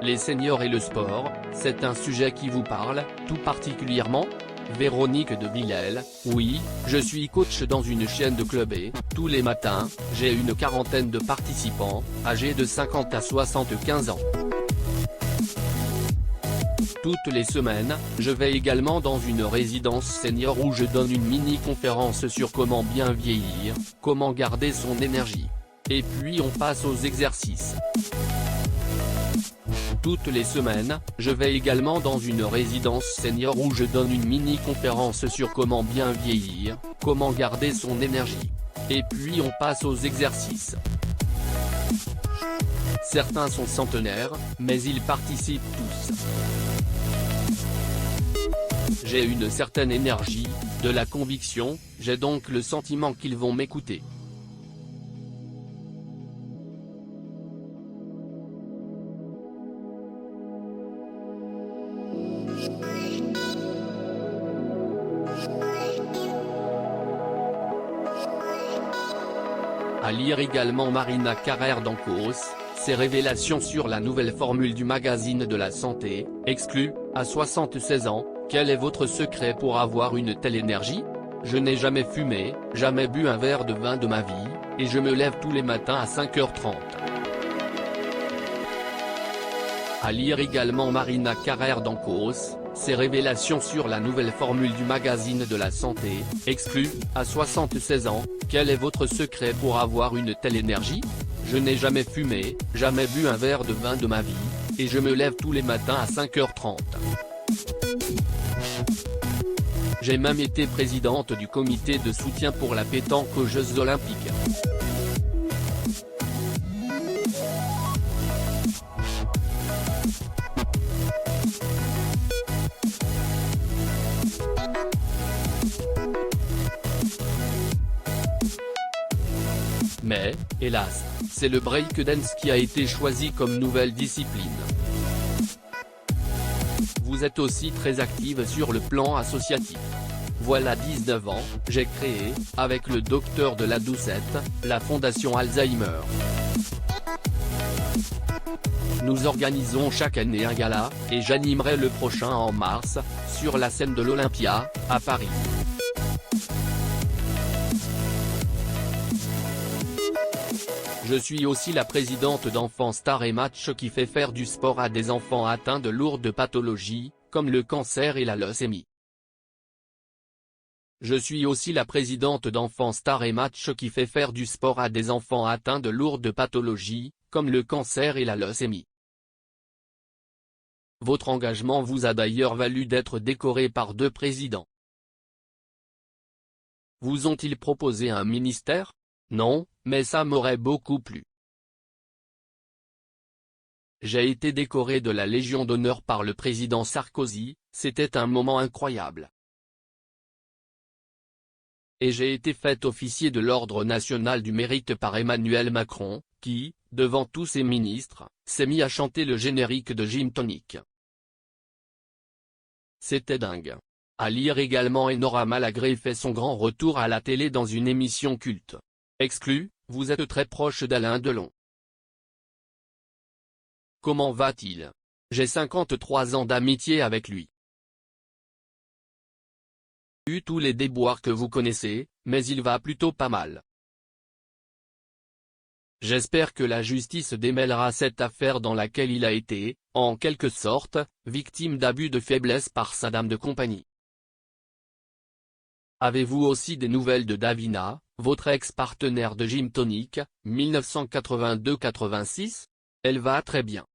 Les seniors et le sport, c'est un sujet qui vous parle, tout particulièrement? Véronique de Villèle: oui, je suis coach dans une chaîne de club et, tous les matins, j'ai une quarantaine de participants, âgés de 50 à 75 ans. Toutes les semaines, je vais également dans une résidence senior où je donne une mini-conférence sur comment bien vieillir, comment garder son énergie. Et puis on passe aux exercices. Toutes les semaines, je vais également dans une résidence senior où je donne une mini-conférence sur comment bien vieillir, comment garder son énergie. Et puis on passe aux exercices. Certains sont centenaires, mais ils participent tous. J'ai une certaine énergie, de la conviction, j'ai donc le sentiment qu'ils vont m'écouter. À lire également Marina Carrère d'Ancos, ses révélations sur la nouvelle formule du magazine de la santé, exclu, à 76 ans, quel est votre secret pour avoir une telle énergie? Je n'ai jamais fumé, jamais bu un verre de vin de ma vie, et je me lève tous les matins à 5h30. À lire également Marina Carrère d'Ancos, ses révélations sur la nouvelle formule du magazine de la santé, exclu, à 76 ans, quel est votre secret pour avoir une telle énergie? Je n'ai jamais fumé, jamais bu un verre de vin de ma vie, et je me lève tous les matins à 5h30. J'ai même été présidente du comité de soutien pour la pétanque aux Jeux Olympiques. Mais, hélas, c'est le breakdance qui a été choisi comme nouvelle discipline. Vous êtes aussi très active sur le plan associatif. Voilà 19 ans, j'ai créé, avec le docteur de la Doucette, la Fondation Alzheimer. Nous organisons chaque année un gala, et j'animerai le prochain en mars, sur la scène de l'Olympia, à Paris. Je suis aussi la présidente d'Enfants Stars et Match qui fait faire du sport à des enfants atteints de lourdes pathologies, comme le cancer et la leucémie. Je suis aussi la présidente d'Enfants Stars et Match qui fait faire du sport à des enfants atteints de lourdes pathologies, comme le cancer et la leucémie. Votre engagement vous a d'ailleurs valu d'être décoré par 2 présidents. Vous ont-ils proposé un ministère? Non, mais ça m'aurait beaucoup plu. J'ai été décoré de la Légion d'honneur par le président Sarkozy, c'était un moment incroyable. Et j'ai été fait officier de l'Ordre national du mérite par Emmanuel Macron, qui, devant tous ses ministres, s'est mis à chanter le générique de Gym Tonic. C'était dingue. À lire également Enora Malagré fait son grand retour à la télé dans une émission culte. Exclu, vous êtes très proche d'Alain Delon. Comment va-t-il? J'ai 53 ans d'amitié avec lui. Eu tous les déboires que vous connaissez, mais il va plutôt pas mal. J'espère que la justice démêlera cette affaire dans laquelle il a été, en quelque sorte, victime d'abus de faiblesse par sa dame de compagnie. Avez-vous aussi des nouvelles de Davina, votre ex-partenaire de Gym Tonic, 1982-86? Elle va très bien.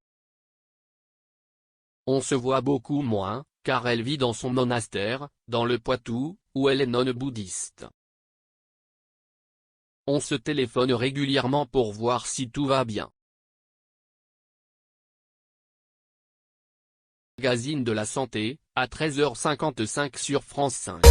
On se voit beaucoup moins, car elle vit dans son monastère, dans le Poitou, où elle est nonne bouddhiste. On se téléphone régulièrement pour voir si tout va bien. Magazine de la santé, à 13h55 sur France 5.